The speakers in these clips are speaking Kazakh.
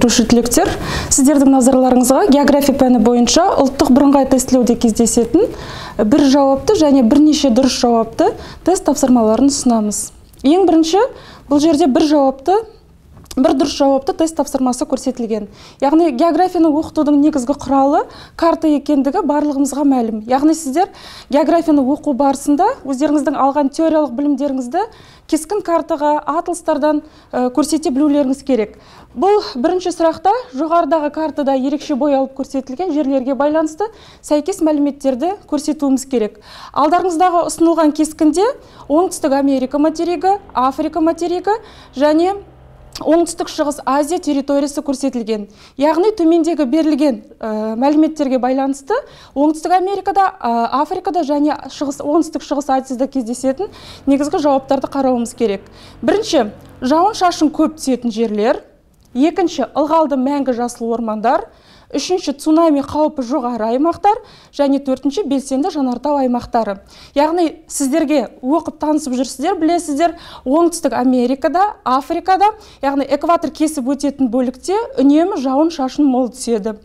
бітіруші түлектер, сіздердің назарларыңызға география пәні бойынша ұлттық бірыңғай тестілеуде кездесетін бір жауапты және бірнеше дұрыс жауапты тест тапсырмаларын ұсынамыз. Ең бірінші, бұл жерде бір дұрыс жауапты тест тапсырмасы көрсетілген. Яғни географияны оқытудың негізгі құралы карта екендігі барлығымызға мәлім. Яғни сіздер географияны оқу барысында өздеріңіздің алған теориялық білімдеріңізді кескін картаға, атластардан көрсете білулеріңіз керек. Бұл бірінші сұрақта жоғарыдағы картада ерекше боялып көрсетілген жерлерге байланысты сәйкес мәліметтерді көрсетуіміз керек. Алдарыңыздағы ұсынылған кескінде Оңтүстік Америка материгі, Африка материгі және Оңтүстік Шығыс Азия территориясы көрсетілген. Яғни төмендегі берілген мәліметтерге байланысты Оңтүстік Америкада, Африкада және Оңтүстік Шығыс Азияда кездесетін негізгі жауаптарды қарауымыз керек. Бірінші, жауын-шашын көп түсетін жерлер. Екінші, ылғалды мәңгі жасыл ормандар. Үшінші, цунами қаупі жоғары аймақтар, және төртінші, белсенді жанартау аймақтары. Яғни сіздерге оқып танысып жүрсіздер, білесіздер, Оңтүстік Америкада, Африкада, яғни экватор кесіп өтетін бөлікте үнемі жауын-шашын мол түседі.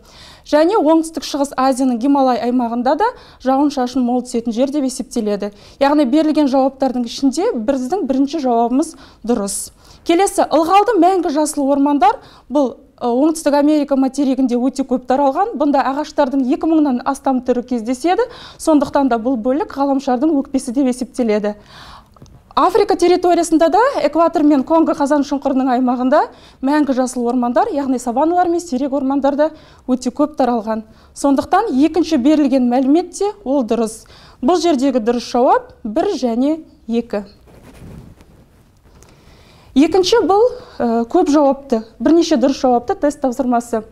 Және Оңтүстік Шығыс Азияның Гималай аймағында да жауын-шашын мол түсетін жер деп есептеледі. Яғни берілген жауаптардың ішінде біздің бірінші жауабымыз дұрыс. Келесі, ылғалды мәңгі жасыл ормандар. Бұл Оңтүстік Америка материгінде өте көп таралған. Бұнда ағаштардың 2000-нан астам түрі кездеседі. Сондықтан да бұл бөлік ғаламшардың өкпесі деп есептеледі. Африка территориясында да экватор мен Конго қазан шұңқырының аймағында мәңгі жасыл ормандар, яғни саваналар мен сирек ормандарда өте көп таралған. Сондықтан екінші берілген мәлімет те ол дұрыс. Бұл жердегі дұрыс жауап 1 және 2. Екінші, бұл көп жауапты, бірнеше дұрыс жауапты тест тапсырмасы.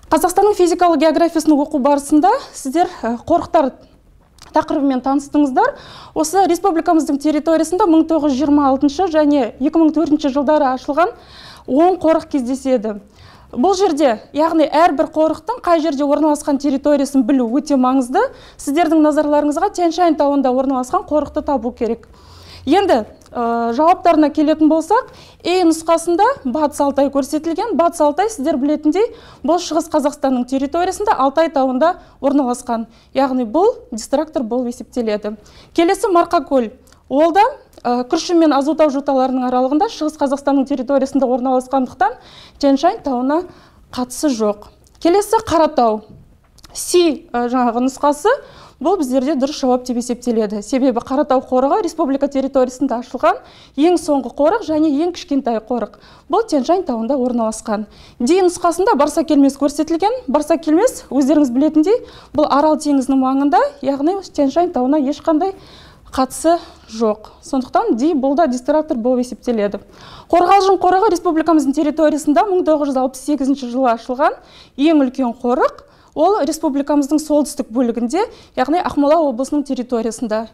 Қазақстанның физикалық географиясын оқу барысында сіздер қорықтар тақырыбымен таныстыңыздар. Осы республикамыздың территориясында 1926 және 2004 жылдары ашылған 10 қорық кездеседі. Бұл жерде, яғни әрбір қорықтың қай жерде орналасқан территориясын білу өте маңызды. Сіздердің назарларыңызға Тянь-Шань тауында орналасқан қорықты табу керек. Енді жауаптарына келетін болсақ, нұсқасында Батыс Алтай көрсетілген. Батыс Алтай сіздер білетіндей, бұл Шығыс Қазақстанның территориясында Алтай тауында орналасқан. Яғни бұл дистрактор болып есептеледі. Келесі Марқакөл. Ол да Күршім мен Азутау жоталарының аралығында Шығыс Қазақстанның территориясында орналасқандықтан Тянь-Шань тауына қатысы жоқ. Келесі Қаратау. Жаңағы нұсқасы бұл біздерде дұрыс жауап деп есептеледі. Себебі Қаратау қорығы республика территориясында ашылған ең соңғы қорық және ең кішкентай қорық. Бұл Тянь-Шань тауында орналасқан. Нұсқасында Барсакелмес көрсетілген. Барсакелмес, өздеріңіз білетіндей, бұл Арал теңізінің маңында, яғни Тянь-Шань тауына ешқандай қатысы жоқ. Сондықтан бұл да дистрактор болып есептеледі. Қорғалжын қорығы республикамыздың территориясында 1968 жылы ашылған ең үлкен қорық. Ол республикамыздың солтүстік бөлігінде, яғни Ақмола облысының территориясында.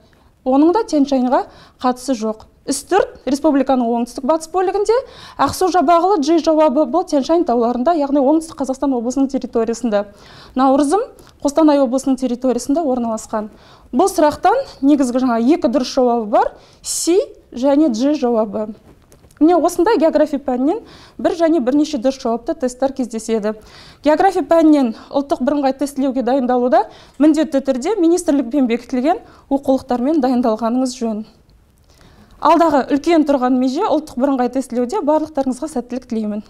Оның да Тянь-Шаньға қатысы жоқ. Үстірт республиканың оңтүстік батыс бөлігінде, Ақсу-Жабағылы Джи жауабы бұл Тянь-Шань тауларында, яғни Оңтүстік Қазақстан облысының территориясында. Наурызым Қостанай облысының территориясында орналасқан. Бұл сұрақтан негізгі екі дұрыс жауабы бар, Си және Джи жауабы. Міне осындай география пәнінен бір және бірнеше дұрыс жауапты тесттер кездеседі. География пәнінен ұлттық бірыңғай тестілеуге дайындалуда міндетті түрде министрлікпен бекітілген оқулықтармен дайындалғаныңыз жөн. Алдағы үлкен тұрған меже ұлттық бірыңғай тестілеуде барлықтарыңызға сәттілік тілеймін.